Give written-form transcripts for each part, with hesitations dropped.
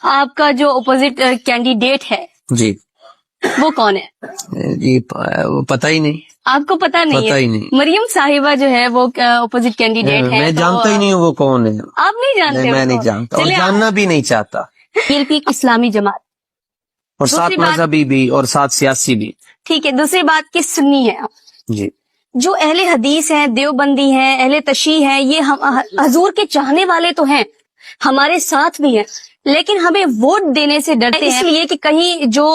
آپ کا جو اپوزٹ کینڈیڈیٹ ہے جی وہ کون ہے؟ جی پتہ ہی نہیں. آپ کو پتا نہیں پتہ ہے؟ ہی نہیں. مریم صاحبہ جو ہے وہ اپوزٹ کینڈیڈیٹ ہے. میں جانتا ہی نہیں ہوں وہ کون ہے. آپ نہیں جانتے؟ میں نہیں جانتا اور جاننا بھی نہیں چاہتا. PLP اسلامی جماعت اور ساتھ مذہبی بھی اور ساتھ سیاسی بھی. ٹھیک ہے. دوسری بات کہ سنی ہے جی. جو اہل حدیث ہیں، دیوبندی ہیں، اہل تشیع ہیں، یہ حضور کے چاہنے والے تو ہیں، ہمارے ساتھ بھی ہیں، لیکن ہمیں ووٹ دینے سے ڈرتے ہیں اس لیے کہ کہیں جو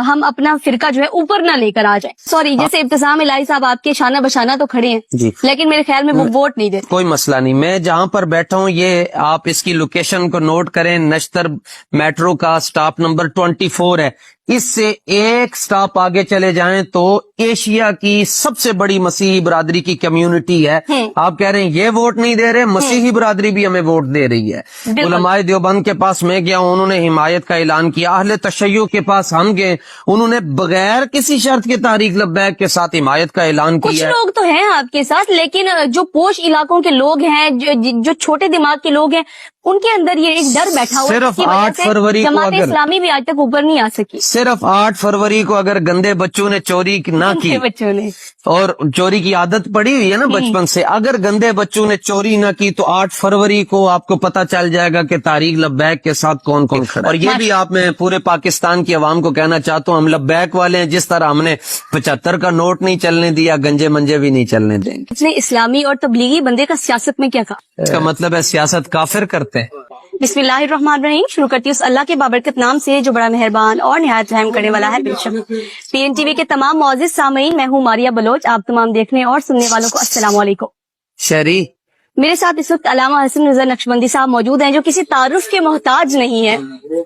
ہم اپنا فرقہ جو ہے اوپر نہ لے کر آ جائیں. سوری، جیسے ابتسام الہی صاحب آپ کے شانہ بشانہ تو کھڑے ہیں جی، لیکن میرے خیال میں وہ ووٹ نہیں دیتے. کوئی مسئلہ نہیں. میں جہاں پر بیٹھا ہوں یہ آپ اس کی لوکیشن کو نوٹ کریں. نشتر میٹرو کا سٹاپ نمبر 24 ہے. اس سے ایک سٹاپ آگے چلے جائیں تو ایشیا کی سب سے بڑی مسیحی برادری کی کمیونٹی ہے. آپ کہہ رہے ہیں یہ ووٹ نہیں دے رہے، مسیحی برادری بھی ہمیں ووٹ دے رہی ہے. علماء دیوبند کے پاس میں گیا، انہوں نے حمایت کا اعلان کیا. اہل تشیع کے پاس ہم گئے، انہوں نے بغیر کسی شرط کے تحریک لبیک کے ساتھ حمایت کا اعلان کیا. کچھ لوگ تو ہیں آپ کے ساتھ، لیکن جو پوش علاقوں کے لوگ ہیں، جو چھوٹے دماغ کے لوگ ہیں، ان کے اندر یہ ایک ڈر بیٹھا ہوا ہے. صرف 8 فروری کو جماعت اسلامی بھی آج تک اوپر نہیں آ سکی. صرف 8 فروری کو اگر گندے بچوں نے چوری نہ کی، بچوں نے اور چوری کی عادت پڑی ہوئی ہے نا بچپن سے، اگر گندے بچوں نے چوری نہ کی تو 8 فروری کو آپ کو پتہ چل جائے گا کہ تحریک لبیک کے ساتھ کون کون کھڑا. اور یہ بھی آپ میں پورے پاکستان کی عوام کو کہنا چاہتا ہوں، ہم لبیک والے ہیں. جس طرح ہم نے 75 کا نوٹ نہیں چلنے دیا، گنجے منجے بھی نہیں چلنے دیں گے. اس نے اسلامی اور تبلیغی بندے کا سیاست میں کیا کہا؟ اس کا مطلب ہے سیاست کافر کرتے ہیں. بسم اللہ الرحمن الرحیم. شروع کرتی ہوں اس اللہ کے بابرکت نام سے جو بڑا مہربان اور نہایت رحم کرنے والا ہے. بے شک PNTV کے تمام معزز سامعین، میں ہوں ماریہ بلوچ. آپ تمام دیکھنے اور سننے والوں کو السلام علیکم. شہری میرے ساتھ اس وقت علامہ حسن رضا نقشبندی صاحب موجود ہیں، جو کسی تعارف کے محتاج نہیں ہے،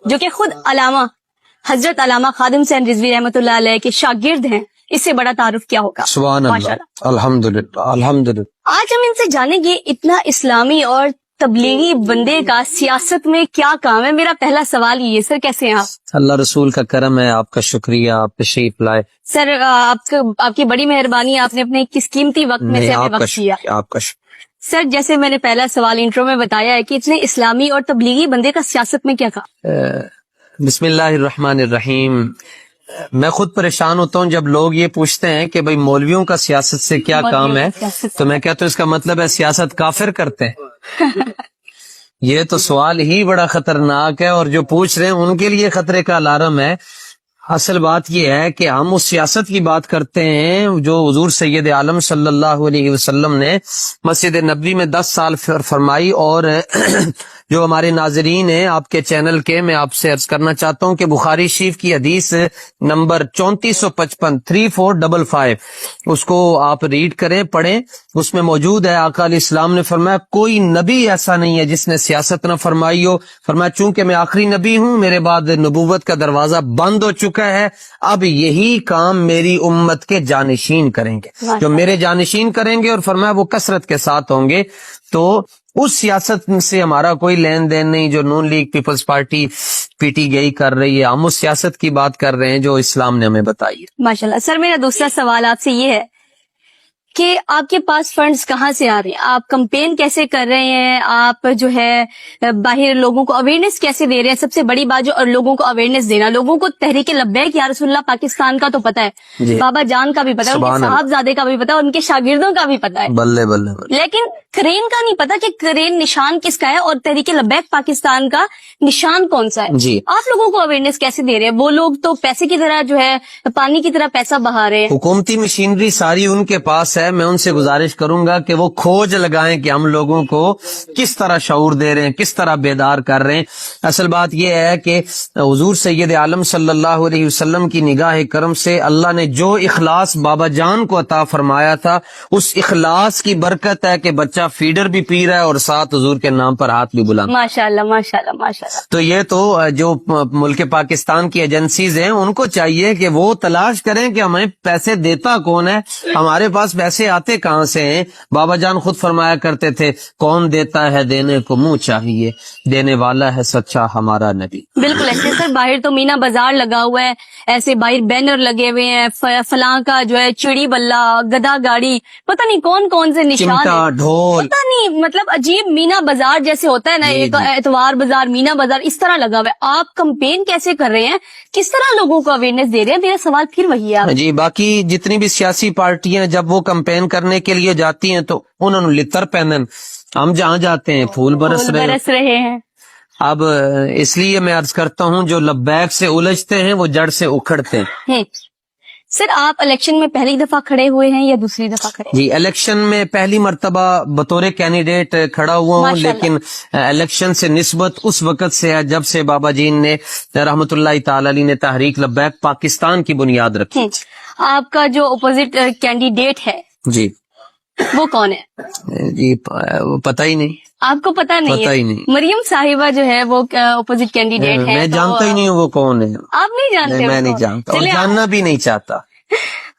جو کہ خود علامہ حضرت علامہ خادم حسین رضوی رحمۃ اللہ علیہ کے شاگرد ہیں. اس سے بڑا تعارف کیا ہوگا؟ سبحان اللہ، الحمدللہ الحمدللہ. آج ہم ان سے جانیں گے اتنا اسلامی اور تبلیغی بندے کا سیاست میں کیا کام ہے. میرا پہلا سوال یہ، سر کیسے ہیں آپ؟ اللہ رسول کا کرم ہے، آپ کا شکریہ، آپ تشریف لائے. سر آپ کی بڑی مہربانی، آپ نے اپنے کس قیمتی وقت میں سے ہمیں وقت دیا. آپ کا سر جیسے میں نے پہلا سوال انٹرو میں بتایا ہے کہ اتنے اسلامی اور تبلیغی بندے کا سیاست میں کیا کام؟ بسم اللہ الرحمن الرحیم. میں خود پریشان ہوتا ہوں جب لوگ یہ پوچھتے ہیں کہ بھئی مولویوں کا سیاست سے کیا کام ہے، تو میں کہتا ہوں اس کا مطلب ہے سیاست کافر کرتے ہیں. یہ تو سوال ہی بڑا خطرناک ہے، اور جو پوچھ رہے ہیں ان کے لیے خطرے کا الارم ہے. اصل بات یہ ہے کہ ہم اس سیاست کی بات کرتے ہیں جو حضور سید عالم صلی اللہ علیہ وسلم نے مسجد نبوی میں 10 سال فرمائی. اور جو ہمارے ناظرین ہیں آپ کے چینل کے، میں آپ سے عرض کرنا چاہتا ہوں کہ بخاری شریف کی حدیث نمبر 3455 3455 اس کو آپ ریڈ کریں، پڑھیں. اس میں موجود ہے آقا علیہ السلام نے فرمایا کوئی نبی ایسا نہیں ہے جس نے سیاست نہ فرمائی ہو. فرمایا چونکہ میں آخری نبی ہوں، میرے بعد نبوت کا دروازہ بند ہو چکا ہے، اب یہی کام میری امت کے جانشین کریں گے، جو میرے جانشین کریں گے. اور فرمایا وہ کثرت کے ساتھ ہوں گے. تو اس سیاست سے ہمارا کوئی لین دین نہیں جو نون لیگ پیپلز پارٹی PTI کر رہی ہے. ہم اس سیاست کی بات کر رہے ہیں جو اسلام نے ہمیں بتائی ہے. ماشاءاللہ. سر میرا دوسرا سوال آپ سے یہ ہے کہ آپ کے پاس فنڈز کہاں سے آ رہے ہیں؟ آپ کمپین کیسے کر رہے ہیں؟ آپ جو ہے باہر لوگوں کو اویئرنیس کیسے دے رہے ہیں؟ سب سے بڑی بات جو لوگوں کو اویئرنیس دینا. لوگوں کو تحریک لبیک یا رسول اللہ پاکستان کا تو پتا ہے، جی. بابا جان کا بھی پتا ہے، ان کے صاحبزادے کا بھی پتا ہے، ان کے شاگردوں کا بھی پتا ہے، بلے بلے بلے. لیکن کرین کا نہیں پتا کہ کرین نشان کس کا ہے اور تحریک لبیک پاکستان کا نشان کون سا ہے. جی. آپ لوگوں کو اویئرنیس کیسے دے رہے ہیں؟ وہ لوگ تو پیسے کی طرح جو ہے پانی کی طرح پیسہ بہا رہے ہیں. حکومتی مشینری ساری ان کے پاس ہے. میں ان سے گزارش کروں گا کہ وہ کھوج لگائیں کہ ہم لوگوں کو کس طرح شعور دے رہے ہیں، کس طرح بیدار کر رہے ہیں. اصل بات یہ ہے کہ حضور سید عالم صلی اللہ علیہ وسلم کی نگاہ کرم سے اللہ نے جو اخلاص بابا جان کو عطا فرمایا تھا، اس اخلاص کی برکت ہے کہ بچہ فیڈر بھی پی رہا ہے اور ساتھ حضور کے نام پر ہاتھ بھی بلند. ماشاءاللہ ماشاءاللہ ماشاءاللہ. تو یہ تو جو ملک پاکستان کی ایجنسیز ہیں ان کو چاہیے کہ وہ تلاش کریں کہ ہمیں پیسے دیتا کون ہے، ہمارے پاس پیسے آتے کہاں سے ہیں. بابا جان خود فرمایا کرتے تھے کون دیتا ہے دینے کو منہ چاہیے، دینے والا ہے سچا ہمارا نبی. بالکل ایسے سر، باہر تو مینا بازار لگا ہوا ہے، ایسے باہر بینر لگے ہوئے ہیں، فلاں کا جو ہے چڑی بلہ، گدا گاڑی، پتہ نہیں کون کون سے نشان چمٹا ہیں، ڈھول، پتہ نہیں، مطلب عجیب مینا بازار جیسے ہوتا ہے نا، جی ایک جی اتوار بازار، مینا بازار، اس طرح لگا ہوا ہے۔ آپ کمپین کیسے کر رہے ہیں، کس طرح لوگوں کو اویئرنیس دے رہے ہیں؟ میرا سوال پھر وہی ہے آپ جی۔ باقی جتنی بھی سیاسی پارٹیاں جب وہ کمپین کرنے کے لیے جاتی ہیں تو انہوں نے لتر پہنن، ہم جہاں جاتے ہیں پھول برس پھول رہے ہیں۔ برس رہے ہیں۔ اب اس لیے میں عرض کرتا ہوں جو لبیک سے الجھتے ہیں وہ جڑ سے اکھڑتے ہیں۔ سر آپ الیکشن میں پہلی دفعہ کھڑے ہوئے ہیں یا دوسری دفعہ کھڑے ہیں؟ جی الیکشن میں پہلی مرتبہ بطور کینڈیڈیٹ کھڑا ہوا ہوں، ماشاء اللہ۔ لیکن الیکشن سے نسبت اس وقت سے ہے جب سے بابا جین نے رحمت اللہ تعالی علیہ نے تحریک لبیک پاکستان کی بنیاد رکھی۔ آپ کا جو اپوزٹ کینڈیڈیٹ ہے جی وہ کون ہے؟ جی پتہ ہی نہیں، آپ کو پتہ نہیں پتہ ہے؟ ہی نہیں، مریم صاحبہ جو ہے وہ اپوزٹ کینڈیڈیٹ ہے، میں تو جانتا ہی نہیں ہوں وہ کون ہے، آپ نہیں جانتے؟ میں نہیں جانتا اور چلے جاننا بھی نہیں چاہتا۔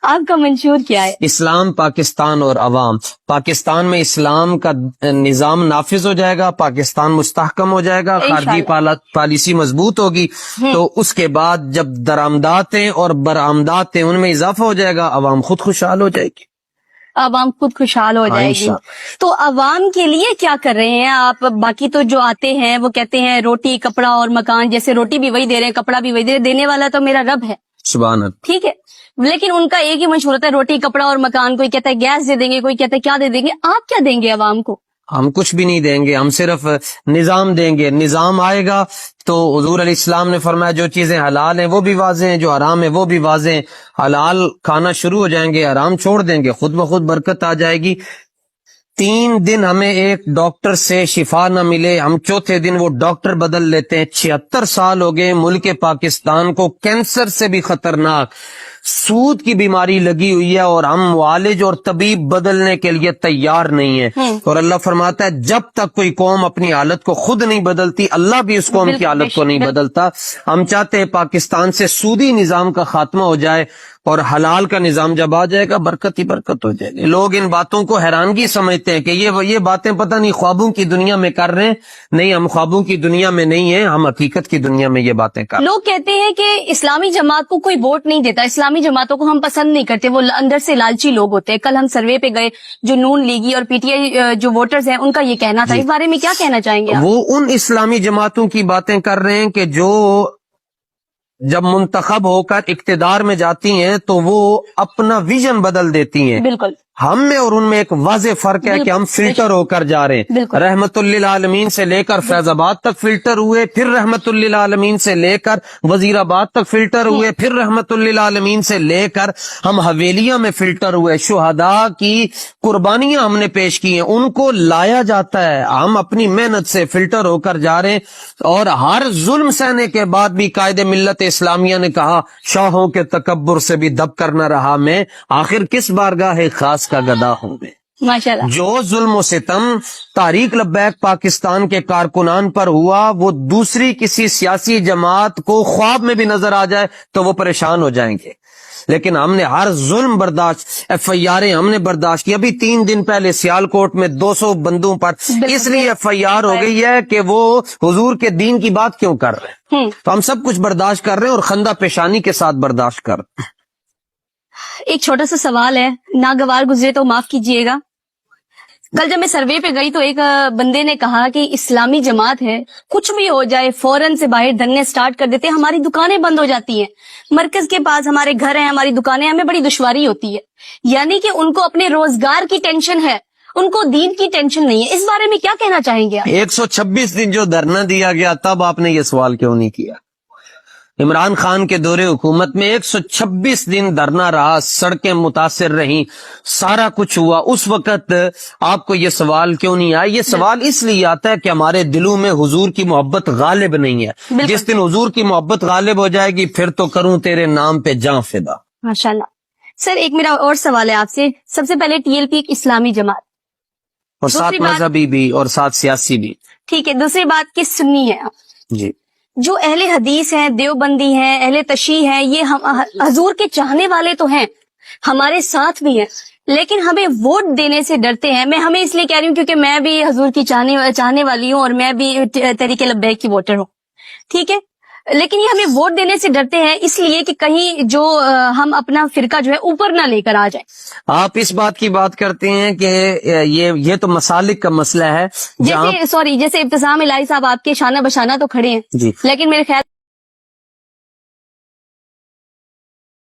آپ کا منشور کیا ہے؟ اسلام، پاکستان اور عوام۔ پاکستان میں اسلام کا نظام نافذ ہو جائے گا، پاکستان مستحکم ہو جائے گا، خارجی پالیسی مضبوط ہوگی، تو اس کے بعد جب درآمدات ہیں اور برآمدات ہیں ان میں اضافہ ہو جائے گا، عوام خود خوشحال ہو جائے گی، عوام خود خوشحال ہو جائے گی۔ تو عوام کے لیے کیا کر رہے ہیں آپ؟ باقی تو جو آتے ہیں وہ کہتے ہیں روٹی کپڑا اور مکان، جیسے روٹی بھی وہی دے رہے ہیں، کپڑا بھی وہی دے رہے ہیں، دینے والا تو میرا رب ہے، سبحان اللہ۔ ٹھیک ہے، لیکن ان کا ایک ہی منشور ہوتا ہے روٹی کپڑا اور مکان۔ کوئی کہتا ہے گیس دے دیں گے، کوئی کہتا ہے کیا دے دیں گے۔ آپ کیا دیں گے عوام کو؟ ہم کچھ بھی نہیں دیں گے، ہم صرف نظام دیں گے۔ نظام آئے گا تو حضور علیہ السلام نے فرمایا جو چیزیں حلال ہیں وہ بھی واضح ہیں، جو حرام ہیں وہ بھی واضح ہیں۔ حلال کھانا شروع ہو جائیں گے، حرام چھوڑ دیں گے، خود بخود برکت آ جائے گی۔ 3 دن ہمیں ایک ڈاکٹر سے شفا نہ ملے، ہم چوتھے دن وہ ڈاکٹر بدل لیتے ہیں۔ 76 سال ہو گئے ملک پاکستان کو کینسر سے بھی خطرناک سود کی بیماری لگی ہوئی ہے، اور ہم معالج اور طبیب بدلنے کے لیے تیار نہیں ہیں۔ اور اللہ فرماتا ہے جب تک کوئی قوم اپنی حالت کو خود نہیں بدلتی، اللہ بھی اس قوم کی حالت کو نہیں بدلتا۔ ہم چاہتے ہیں پاکستان سے سودی نظام کا خاتمہ ہو جائے اور حلال کا نظام جب آ جائے گا برکت ہی برکت ہو جائے گی۔ لوگ ان باتوں کو حیرانگی سمجھتے ہیں کہ یہ باتیں پتہ نہیں خوابوں کی دنیا میں کر رہے ہیں۔ نہیں، ہم خوابوں کی دنیا میں نہیں ہیں، ہم حقیقت کی دنیا میں یہ باتیں کر رہے ہیں۔ لوگ کہتے ہیں کہ اسلامی جماعت کو کوئی ووٹ نہیں دیتا، اسلامی جماعتوں کو ہم پسند نہیں کرتے، وہ اندر سے لالچی لوگ ہوتے ہیں۔ کل ہم سروے پہ گئے، جو نون لیگی اور پی ٹی آئی جو ووٹرز ہیں ان کا یہ کہنا تھا، اس بارے میں کیا کہنا چاہیں گے آپ؟ وہ ان اسلامی جماعتوں کی باتیں کر رہے ہیں کہ جو جب منتخب ہو کر اقتدار میں جاتی ہیں تو وہ اپنا ویژن بدل دیتی ہیں۔ بالکل، ہم میں اور ان میں ایک واضح فرق ہے کہ ہم فلٹر ہو کر جا رہے ہیں۔ بالکل۔ رحمت للعالمین سے لے کر فیض آباد تک فلٹر ہوئے، پھر رحمت للعالمین سے لے کر وزیر آباد تک فلٹر ہوئے، پھر رحمت للعالمین سے لے کر ہم حویلیاں میں فلٹر ہوئے۔ شہداء کی قربانیاں ہم نے پیش کی ہیں، ان کو لایا جاتا ہے، ہم اپنی محنت سے فلٹر ہو کر جا رہے ہیں۔ اور ہر ظلم سہنے کے بعد بھی قائد ملت اسلامیہ نے کہا شاہوں کے تکبر سے بھی دب کر نہ رہا میں، آخر کس بارگاہ خاص کا گدا ہوں میں۔ ماشاءاللہ۔ جو ظلم و ستم تحریک لبیک پاکستان کے کارکنان پر ہوا وہ دوسری کسی سیاسی جماعت کو خواب میں بھی نظر آ جائے تو وہ پریشان ہو جائیں گے، لیکن ہم نے ہر ظلم برداشت، ایف آئی آریں ہم نے برداشت کی۔ ابھی 3 دن پہلے سیالکوٹ میں 200 بندوں پر اس لیے ایف آئی آر ہو گئی ہے کہ وہ حضور کے دین کی بات کیوں کر رہے ہیں، تو ہم سب کچھ برداشت کر رہے ہیں اور خندہ پیشانی کے ساتھ برداشت کر رہے ہیں۔ ایک چھوٹا سا سوال ہے، ناگوار گزرے تو معاف کیجئے گا۔ کل جب میں سروے پہ گئی تو ایک بندے نے کہا کہ اسلامی جماعت ہے، کچھ بھی ہو جائے فوراً سے باہر دھرنے سٹارٹ کر دیتے ہیں، ہماری دکانیں بند ہو جاتی ہیں، مرکز کے پاس ہمارے گھر ہیں، ہماری دکانیں، ہمیں بڑی دشواری ہوتی ہے۔ یعنی کہ ان کو اپنے روزگار کی ٹینشن ہے، ان کو دین کی ٹینشن نہیں ہے۔ اس بارے میں کیا کہنا چاہیں گے آپ؟ 126 دن جو دھرنا دیا گیا تب آپ نے یہ سوال کیوں نہیں کیا؟ عمران خان کے دور حکومت میں 126 دن دھرنا رہا، سڑکیں متاثر رہیں، سارا کچھ ہوا، اس وقت آپ کو یہ سوال کیوں نہیں آیا؟ یہ سوال اس لیے آتا ہے کہ ہمارے دلوں میں حضور کی محبت غالب نہیں ہے۔ جس دن حضور کی محبت غالب ہو جائے گی پھر تو کروں تیرے نام پہ جاں فدا۔ ماشاءاللہ۔ سر ایک میرا اور سوال ہے آپ سے، سب سے پہلے ٹی ایل پی ایک اسلامی جماعت، اور ساتھ مذہبی بھی اور ساتھ سیاسی بھی، ٹھیک ہے۔ دوسری بات کہ سنی ہے آپ، جی جو اہل حدیث ہیں، دیوبندی ہیں، اہل تشیع ہیں، یہ حضور کے چاہنے والے تو ہیں، ہمارے ساتھ بھی ہیں، لیکن ہمیں ووٹ دینے سے ڈرتے ہیں۔ میں ہمیں اس لیے کہہ رہی ہوں کیونکہ میں بھی حضور کی چاہنے والی ہوں اور میں بھی تحریک لبیک کی ووٹر ہوں، ٹھیک ہے۔ لیکن یہ ہمیں ووٹ دینے سے ڈرتے ہیں اس لیے کہ کہیں جو ہم اپنا فرقہ جو ہے اوپر نہ لے کر آ جائیں. آپ اس بات کی بات کرتے ہیں کہ یہ تو مسالک کا مسئلہ ہے. جیسے ابتسام الہی صاحب آپ کے شانہ بشانہ تو کھڑے ہیں جی لیکن میرے خیال